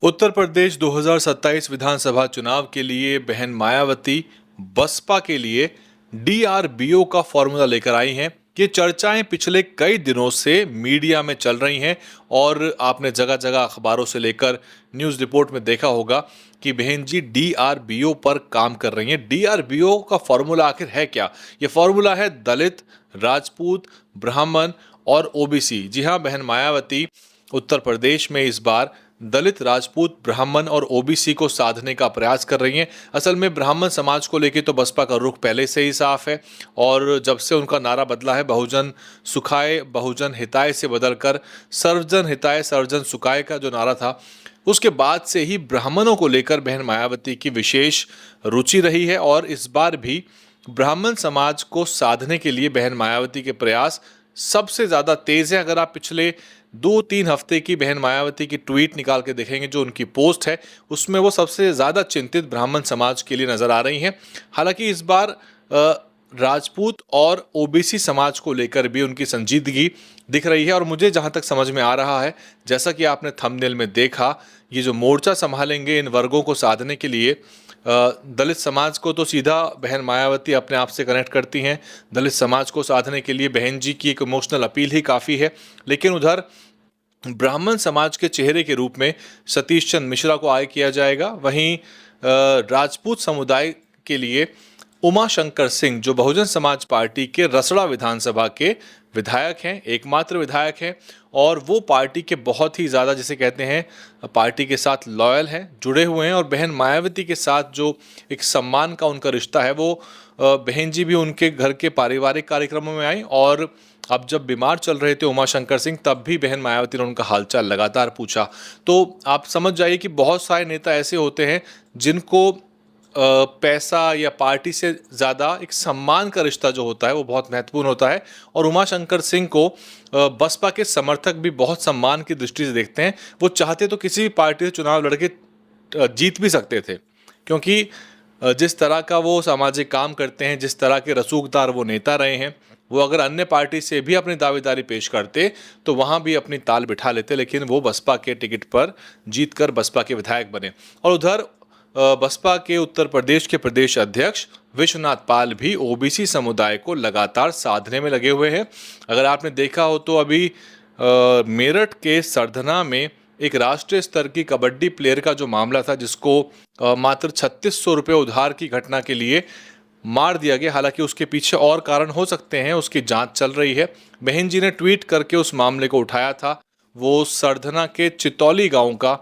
उत्तर प्रदेश 2027 विधानसभा चुनाव के लिए बहन मायावती बसपा के लिए डीआरबीओ का फॉर्मूला लेकर आई हैं। ये चर्चाएं पिछले कई दिनों से मीडिया में चल रही हैं और आपने जगह जगह अखबारों से लेकर न्यूज़ रिपोर्ट में देखा होगा कि बहन जी डीआरबीओ पर काम कर रही हैं। डीआरबीओ का फॉर्मूला आखिर है क्या? ये फॉर्मूला है दलित, राजपूत, ब्राह्मण और ओबीसी। जी हाँ, बहन मायावती उत्तर प्रदेश में इस बार दलित, राजपूत, ब्राह्मण और ओबीसी को साधने का प्रयास कर रही हैं। असल में ब्राह्मण समाज को लेकर तो बसपा का रुख पहले से ही साफ है और जब से उनका नारा बदला है बहुजन सुखाय बहुजन हिताय से बदलकर सर्वजन हिताय सर्वजन सुखाय का जो नारा था, उसके बाद से ही ब्राह्मणों को लेकर बहन मायावती की विशेष रुचि रही है और इस बार भी ब्राह्मण समाज को साधने के लिए बहन मायावती के प्रयास सबसे ज़्यादा तेज़ है। अगर आप पिछले 2-3 हफ्ते की बहन मायावती की ट्वीट निकाल के देखेंगे, जो उनकी पोस्ट है उसमें वो सबसे ज़्यादा चिंतित ब्राह्मण समाज के लिए नज़र आ रही हैं। हालांकि इस बार राजपूत और ओबीसी समाज को लेकर भी उनकी संजीदगी दिख रही है और मुझे जहां तक समझ में आ रहा है, जैसा कि आपने थंबनेल में देखा, ये जो मोर्चा संभालेंगे इन वर्गों को साधने के लिए दलित समाज को तो सीधा बहन मायावती अपने आप से कनेक्ट करती हैं। दलित समाज को साधने के लिए बहन जी की एक इमोशनल अपील ही काफ़ी है। लेकिन उधर ब्राह्मण समाज के चेहरे के रूप में सतीश चंद्र मिश्रा को आय किया जाएगा। वहीं राजपूत समुदाय के लिए उमा शंकर सिंह, जो बहुजन समाज पार्टी के रसड़ा विधानसभा के विधायक हैं, एकमात्र विधायक हैं और वो पार्टी के बहुत ही ज़्यादा, जिसे कहते हैं, पार्टी के साथ लॉयल हैं, जुड़े हुए हैं और बहन मायावती के साथ जो एक सम्मान का उनका रिश्ता है, वो बहन जी भी उनके घर के पारिवारिक कार्यक्रमों में आई और अब जब बीमार चल रहे थे उमा शंकर सिंह, तब भी बहन मायावती ने उनका हालचाल लगातार पूछा। तो आप समझ जाइए कि बहुत सारे नेता ऐसे होते हैं जिनको पैसा या पार्टी से ज़्यादा एक सम्मान का रिश्ता जो होता है वो बहुत महत्वपूर्ण होता है और उमा शंकर सिंह को बसपा के समर्थक भी बहुत सम्मान की दृष्टि से देखते हैं। वो चाहते तो किसी भी पार्टी से चुनाव लड़के जीत भी सकते थे, क्योंकि जिस तरह का वो सामाजिक काम करते हैं, जिस तरह के रसूखदार वो नेता रहे हैं, वो अगर अन्य पार्टी से भी अपनी दावेदारी पेश करते तो वहाँ भी अपनी ताल बिठा लेते, लेकिन वो बसपा के टिकट पर जीतकर बसपा के विधायक बने। और उधर बसपा के उत्तर प्रदेश के प्रदेश अध्यक्ष विश्वनाथ पाल भी ओबीसी समुदाय को लगातार साधने में लगे हुए हैं। अगर आपने देखा हो तो अभी मेरठ के सरधना में एक राष्ट्रीय स्तर की कबड्डी प्लेयर का जो मामला था, जिसको मात्र 3600 रुपये उधार की घटना के लिए मार दिया गया। हालांकि उसके पीछे और कारण हो सकते हैं, उसकी जांच चल रही है। बहन जी ने ट्वीट करके उस मामले को उठाया था। वो सरधना के चितौली गांव का,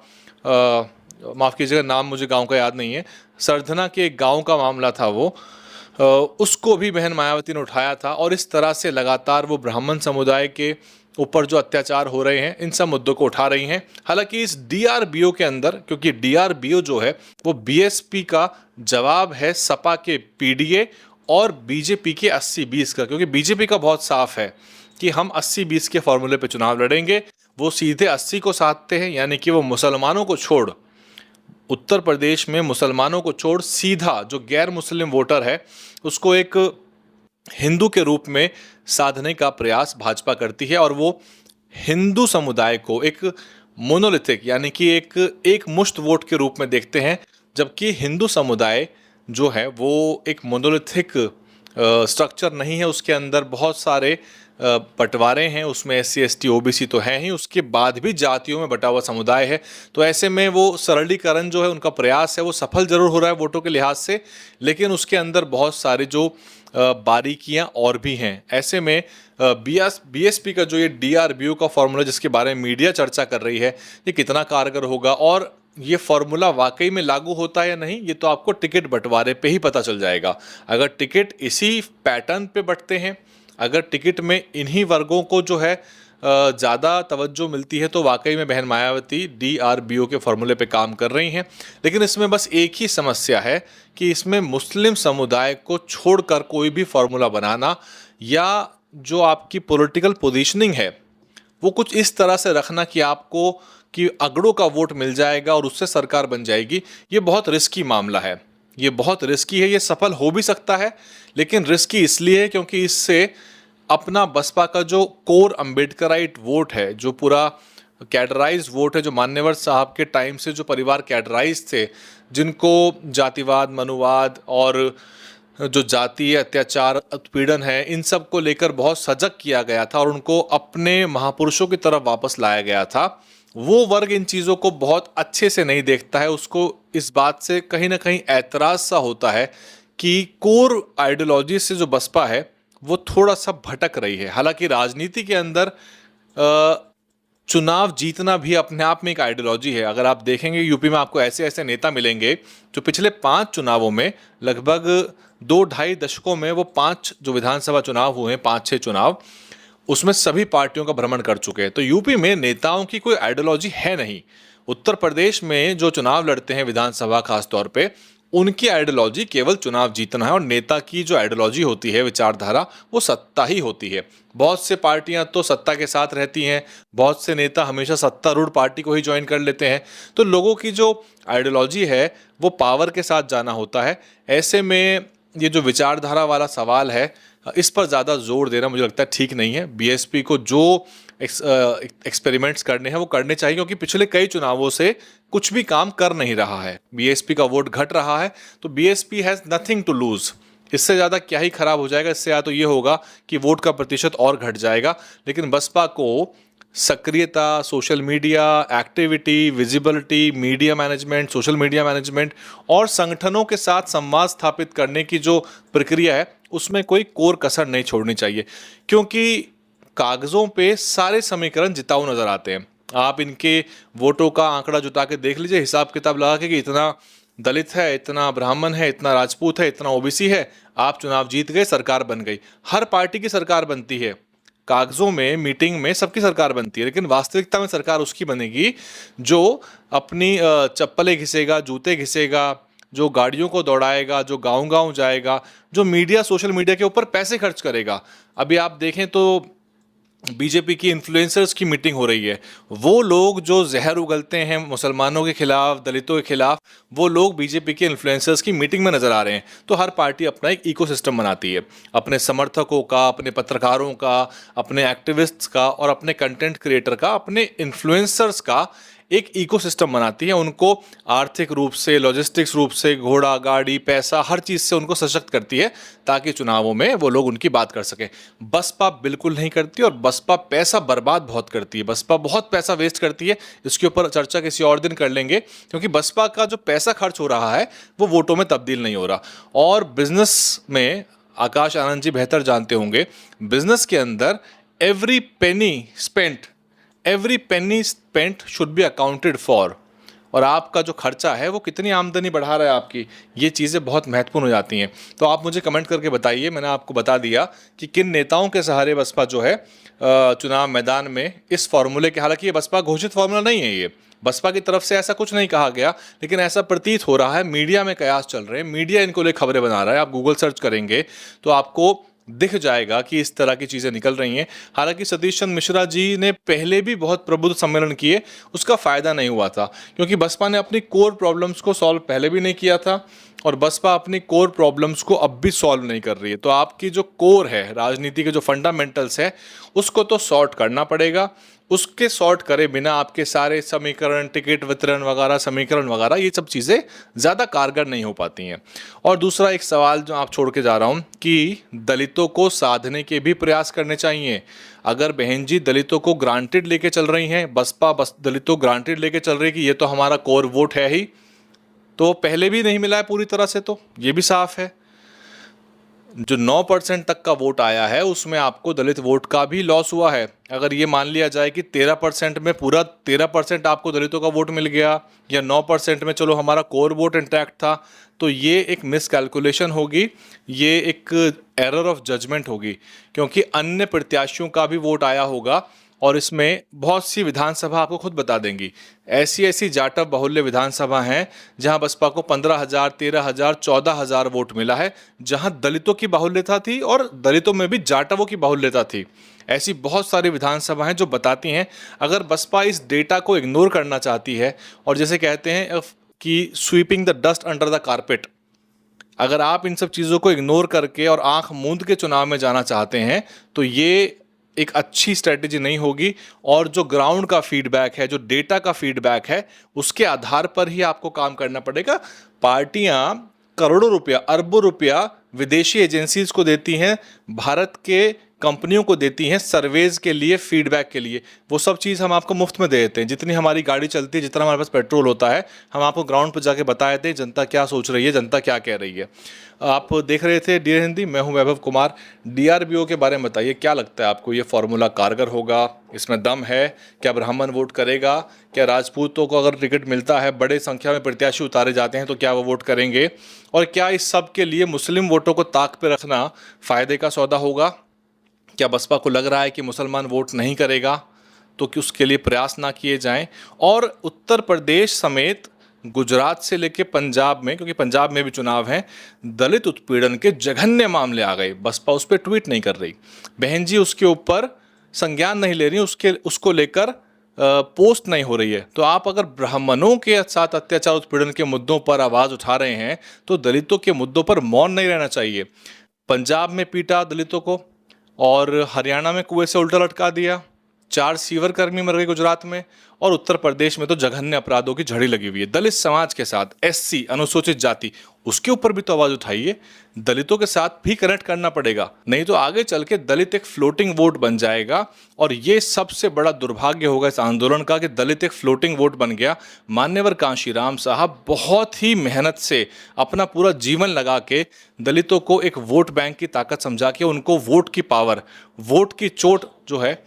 माफ़ कीजिएगा नाम मुझे गांव का याद नहीं है, सरधना के एक गांव का मामला था वो, उसको भी बहन मायावती ने उठाया था और इस तरह से लगातार वो ब्राह्मण समुदाय के ऊपर जो अत्याचार हो रहे हैं, इन सब मुद्दों को उठा रही हैं। हालांकि इस डीआरबीओ के अंदर, क्योंकि डीआरबीओ जो है वो बीएसपी का जवाब है सपा के पीडीए और बीजेपी के 80-20 का, क्योंकि बीजेपी का बहुत साफ है कि हम 80-20 के फॉर्मूले पे चुनाव लड़ेंगे। वो सीधे 80 को साधते हैं, यानी कि वो मुसलमानों को छोड़, उत्तर प्रदेश में मुसलमानों को छोड़ सीधा जो गैर मुस्लिम वोटर है उसको एक हिंदू के रूप में साधने का प्रयास भाजपा करती है और वो हिंदू समुदाय को एक मोनोलिथिक, यानी कि एक मुश्त वोट के रूप में देखते हैं, जबकि हिंदू समुदाय जो है वो एक मोनोलिथिक स्ट्रक्चर नहीं है। उसके अंदर बहुत सारे बंटवारे हैं, उसमें एससी एसटी ओबीसी तो है ही, उसके बाद भी जातियों में बटा हुआ समुदाय है। तो ऐसे में वो सरलीकरण जो है उनका प्रयास है वो सफल जरूर हो रहा है वोटों के लिहाज से, लेकिन उसके अंदर बहुत सारे जो बारीकियां और भी हैं। ऐसे में बीएसपी का जो ये डीआरबीओ का फॉर्मूला जिसके बारे में मीडिया चर्चा कर रही है, ये कितना कारगर होगा और ये फॉर्मूला वाकई में लागू होता है या नहीं, ये तो आपको टिकट बंटवारे पे ही पता चल जाएगा। अगर टिकट इसी पैटर्न पे बंटते हैं, अगर टिकट में इन्हीं वर्गों को जो है ज़्यादा तवज्जो मिलती है, तो वाकई में बहन मायावती डीआरबीओ के फॉर्मूले पे काम कर रही हैं। लेकिन इसमें बस एक ही समस्या है कि इसमें मुस्लिम समुदाय को छोड़कर कोई भी फॉर्मूला बनाना या जो आपकी पॉलिटिकल पोजीशनिंग है वो कुछ इस तरह से रखना कि आपको कि अगड़ों का वोट मिल जाएगा और उससे सरकार बन जाएगी, ये बहुत रिस्की मामला है। ये बहुत रिस्की है। ये सफल हो भी सकता है, लेकिन रिस्की इसलिए है क्योंकि इससे अपना बसपा का जो कोर अम्बेडकराइट वोट है, जो पूरा कैडराइज वोट है, जो मान्यवर साहब के टाइम से जो परिवार कैडराइज थे, जिनको जातिवाद, मनुवाद और जो जातीय अत्याचार, उत्पीड़न है, इन सब को लेकर बहुत सजग किया गया था और उनको अपने महापुरुषों की तरफ वापस लाया गया था, वो वर्ग इन चीज़ों को बहुत अच्छे से नहीं देखता है। उसको इस बात से कहीं ना कहीं ऐतराज सा होता है कि कोर आइडियोलॉजी से जो बसपा है वो थोड़ा सा भटक रही है। हालांकि राजनीति के अंदर चुनाव जीतना भी अपने आप में एक आइडियोलॉजी है। अगर आप देखेंगे यूपी में आपको ऐसे ऐसे नेता मिलेंगे जो पिछले 5 चुनावों में, लगभग 2-2.5 दशकों में, वो 5 जो विधानसभा चुनाव हुए हैं, 5-6 चुनाव, उसमें सभी पार्टियों का भ्रमण कर चुके हैं। तो यूपी में नेताओं की कोई आइडियोलॉजी है नहीं। उत्तर प्रदेश में जो चुनाव लड़ते हैं विधानसभा, खास तौर पे उनकी आइडियोलॉजी केवल चुनाव जीतना है और नेता की जो आइडियोलॉजी होती है, विचारधारा, वो सत्ता ही होती है। बहुत से पार्टियां तो सत्ता के साथ रहती हैं, बहुत से नेता हमेशा सत्तारूढ़ पार्टी को ही ज्वाइन कर लेते हैं। तो लोगों की जो आइडियोलॉजी है वो पावर के साथ जाना होता है। ऐसे में ये जो विचारधारा वाला सवाल है, इस पर ज़्यादा जोर देना मुझे लगता है ठीक नहीं है। बीएसपी को जो एक्सपेरिमेंट्स करने हैं वो करने चाहिए, क्योंकि पिछले कई चुनावों से कुछ भी काम कर नहीं रहा है। बीएसपी का वोट घट रहा है, तो BSP has nothing to lose. इससे ज़्यादा क्या ही खराब हो जाएगा। इससे या तो ये होगा कि वोट का प्रतिशत और घट जाएगा, लेकिन बसपा को सक्रियता, social media activity, visibility, media management, social media management और संगठनों के साथ संवाद स्थापित करने की जो प्रक्रिया है, उसमें कोई कोर कसर नहीं छोड़नी चाहिए। क्योंकि कागज़ों पे सारे समीकरण जिताऊ नज़र आते हैं। आप इनके वोटों का आंकड़ा जुटा के देख लीजिए, हिसाब किताब लगा के कि इतना दलित है, इतना ब्राह्मण है, इतना राजपूत है, इतना ओबीसी है, आप चुनाव जीत गए, सरकार बन गई। हर पार्टी की सरकार बनती है, कागजों में, मीटिंग में सबकी सरकार बनती है, लेकिन वास्तविकता में सरकार उसकी बनेगी जो अपनी चप्पलें घिसेगा, जूते घिसेगा, जो गाड़ियों को दौड़ाएगा, जो गांव-गांव जाएगा, जो मीडिया, सोशल मीडिया के ऊपर पैसे खर्च करेगा। अभी आप देखें तो बीजेपी की इन्फ्लुएंसर्स की मीटिंग हो रही है। वो लोग जो जहर उगलते हैं मुसलमानों के खिलाफ, दलितों के खिलाफ, वो लोग बीजेपी के इन्फ्लुएंसर्स की मीटिंग में नजर आ रहे हैं। तो हर पार्टी अपना एक इकोसिस्टम बनाती है, अपने समर्थकों का, अपने पत्रकारों का, अपने एक्टिविस्ट्स का और अपने कंटेंट क्रिएटर का, अपने इन्फ्लुएंसर्स का एक इकोसिस्टम बनाती है। उनको आर्थिक रूप से, लॉजिस्टिक्स रूप से, घोड़ा गाड़ी, पैसा, हर चीज़ से उनको सशक्त करती है, ताकि चुनावों में वो लोग उनकी बात कर सकें। बसपा बिल्कुल नहीं करती, और बसपा पैसा बर्बाद बहुत करती है। बसपा बहुत पैसा वेस्ट करती है। इसके ऊपर चर्चा किसी और दिन कर लेंगे, क्योंकि बसपा का जो पैसा खर्च हो रहा है वो वोटों में तब्दील नहीं हो रहा। और बिजनेस में आकाश आनंद जी बेहतर जानते होंगे, बिजनेस के अंदर every penny spent should be accounted for. और आपका जो खर्चा है वो कितनी आमदनी बढ़ा रहा है आपकी, ये चीज़ें बहुत महत्वपूर्ण हो जाती हैं। तो आप मुझे कमेंट करके बताइए। मैंने आपको बता दिया कि किन नेताओं के सहारे बसपा जो है चुनाव मैदान में इस फॉर्मूले के, हालांकि ये बसपा घोषित फॉर्मूला नहीं है, ये बसपा की तरफ से ऐसा कुछ नहीं कहा गया, लेकिन ऐसा प्रतीत हो रहा है। मीडिया में कयास चल रहे हैं, मीडिया इनको ले खबरें बना रहा है। आप गूगल सर्च करेंगे तो आपको दिख जाएगा कि इस तरह की चीज़ें निकल रही हैं। हालांकि सतीश चंद्र मिश्रा जी ने पहले भी बहुत प्रबुद्ध सम्मेलन किए, उसका फ़ायदा नहीं हुआ था, क्योंकि बसपा ने अपनी कोर प्रॉब्लम्स को सॉल्व पहले भी नहीं किया था और बसपा अपनी कोर प्रॉब्लम्स को अब भी सॉल्व नहीं कर रही है। तो आपकी जो कोर है, राजनीति के जो फंडामेंटल्स है, उसको तो सॉर्ट करना पड़ेगा। उसके सॉर्ट करे बिना आपके सारे समीकरण, टिकट वितरण वगैरह, समीकरण वगैरह, ये सब चीज़ें ज़्यादा कारगर नहीं हो पाती हैं। और दूसरा एक सवाल जो आप छोड़ के जा रहा हूँ कि दलितों को साधने के भी प्रयास करने चाहिए। अगर बहन जी दलितों को ग्रांटेड लेके चल रही हैं, बसपा दलितों दलितों लेके चल रही है कि ये तो हमारा कोर वोट है ही, तो पहले भी नहीं मिला है पूरी तरह से, तो ये भी साफ है। जो 9% तक का वोट आया है उसमें आपको दलित वोट का भी लॉस हुआ है। अगर ये मान लिया जाए कि 13% में पूरा 13% आपको दलितों का वोट मिल गया, या 9% में चलो हमारा कोर वोट इंटैक्ट था, तो ये एक मिस कैलकुलेशन होगी, ये एक एरर ऑफ जजमेंट होगी, क्योंकि अन्य प्रत्याशियों का भी वोट आया होगा। और इसमें बहुत सी विधानसभा आपको खुद बता देंगी, ऐसी ऐसी जाटव बाहुल्य विधानसभा हैं जहां बसपा को 15,000, 13,000, 14,000 वोट मिला है, जहां दलितों की बाहुल्यता थी और दलितों में भी जाटवों की बाहुल्यता थी। ऐसी बहुत सारी विधानसभाएं जो बताती हैं, अगर बसपा इस डेटा को इग्नोर करना चाहती है, और जैसे कहते हैं कि sweeping the dust under the carpet, अगर आप इन सब चीज़ों को इग्नोर करके और आंख मूंद के चुनाव में जाना चाहते हैं, तो ये एक अच्छी स्ट्रेटेजी नहीं होगी और जो ग्राउंड का फीडबैक है, जो डेटा का फीडबैक है, उसके आधार पर ही आपको काम करना पड़ेगा। पार्टियां करोड़ों रुपया, अरबों रुपया विदेशी एजेंसीज को देती हैं, भारत के कंपनियों को देती हैं सर्वेज के लिए, फीडबैक के लिए। वो सब चीज़ हम आपको मुफ्त में दे देते हैं। जितनी हमारी गाड़ी चलती है, जितना हमारे पास पेट्रोल होता है, हम आपको ग्राउंड पर जाके बता देते हैं जनता क्या सोच रही है, जनता क्या कह रही है। आप देख रहे थे डियर हिंदी, मैं हूं वैभव कुमार। डीआरबीओ के बारे में बताइए, क्या लगता है आपको, ये फॉर्मूला कारगर होगा? इसमें दम है? क्या ब्राह्मण वोट करेगा? क्या राजपूतों को अगर टिकट मिलता है, बड़े संख्या में प्रत्याशी उतारे जाते हैं, तो क्या वो वोट करेंगे? और क्या इस सब के लिए मुस्लिम वोटों को ताक पे रखना फायदे का सौदा होगा? क्या बसपा को लग रहा है कि मुसलमान वोट नहीं करेगा, तो कि उसके लिए प्रयास ना किए जाएं? और उत्तर प्रदेश समेत गुजरात से लेके पंजाब में, क्योंकि पंजाब में भी चुनाव हैं, दलित उत्पीड़न के जघन्य मामले आ गए। बसपा उस पर ट्वीट नहीं कर रही, बहन जी उसके ऊपर संज्ञान नहीं ले रही, उसको लेकर पोस्ट नहीं हो रही है। तो आप अगर ब्राह्मणों के साथ अत्याचार उत्पीड़न के मुद्दों पर आवाज़ उठा रहे हैं, तो दलितों के मुद्दों पर मौन नहीं रहना चाहिए। पंजाब में पीटा दलितों को, और हरियाणा में कुएं से उल्टा लटका दिया, 4 सीवर कर्मी मर गए गुजरात में, और उत्तर प्रदेश में तो जघन्य अपराधों की झड़ी लगी हुई है दलित समाज के साथ। एससी, अनुसूचित जाति, उसके ऊपर भी तो आवाज उठाइए। दलितों के साथ भी कनेक्ट करना पड़ेगा, नहीं तो आगे चल के दलित एक फ्लोटिंग वोट बन जाएगा। और ये सबसे बड़ा दुर्भाग्य होगा इस आंदोलन का कि दलित एक फ्लोटिंग वोट बन गया। मान्यवर कांशीराम साहब बहुत ही मेहनत से अपना पूरा जीवन लगा के दलितों को एक वोट बैंक की ताकत समझा के, उनको वोट की पावर, वोट की चोट जो है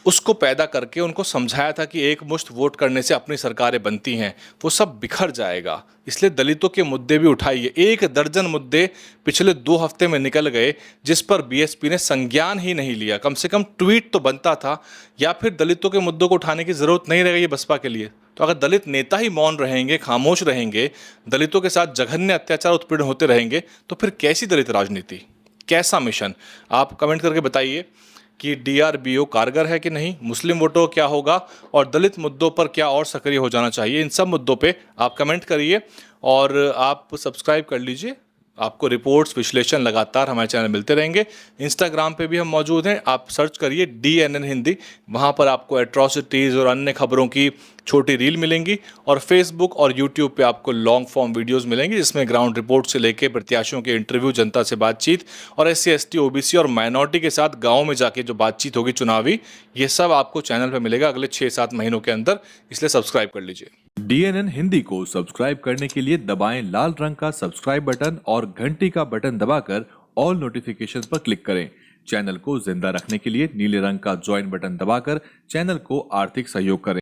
उसको पैदा करके उनको समझाया था कि एक मुश्त वोट करने से अपनी सरकारें बनती हैं। वो सब बिखर जाएगा। इसलिए दलितों के मुद्दे भी उठाइए। 1 दर्जन मुद्दे पिछले 2 हफ्ते में निकल गए जिस पर बीएसपी ने संज्ञान ही नहीं लिया। कम से कम ट्वीट तो बनता था, या फिर दलितों के मुद्दों को उठाने की ज़रूरत नहीं रह गई बसपा के लिए। तो अगर दलित नेता ही मौन रहेंगे, खामोश रहेंगे, दलितों के साथ जघन्य अत्याचार उत्पीड़न होते रहेंगे, तो फिर कैसी दलित राजनीति, कैसा मिशन? आप कमेंट करके बताइए कि डीआरबीओ कारगर है कि नहीं, मुस्लिम वोटों क्या होगा, और दलित मुद्दों पर क्या और सक्रिय हो जाना चाहिए। इन सब मुद्दों पे आप कमेंट करिए और आप सब्सक्राइब कर लीजिए। आपको रिपोर्ट्स, विश्लेषण लगातार हमारे चैनल मिलते रहेंगे। इंस्टाग्राम पे भी हम मौजूद हैं, आप सर्च करिए DNN हिंदी, वहाँ पर आपको एट्रॉसिटीज़ और अन्य खबरों की छोटी रील मिलेंगी। और फेसबुक और यूट्यूब पे आपको लॉन्ग फॉर्म वीडियोस मिलेंगी, जिसमें ग्राउंड रिपोर्ट से लेकर प्रत्याशियों के इंटरव्यू, जनता से बातचीत, और SC ST OBC और माइनॉरिटी के साथ गाँव में जाके जो बातचीत होगी चुनावी, ये सब आपको चैनल पर मिलेगा अगले 6-7 महीनों के अंदर। इसलिए सब्सक्राइब कर लीजिए। DNN हिंदी को सब्सक्राइब करने के लिए दबाएं लाल रंग का सब्सक्राइब बटन और घंटी का बटन दबाकर ऑल नोटिफिकेशन पर क्लिक करें। चैनल को जिंदा रखने के लिए नीले रंग का ज्वाइन बटन दबाकर चैनल को आर्थिक सहयोग करें।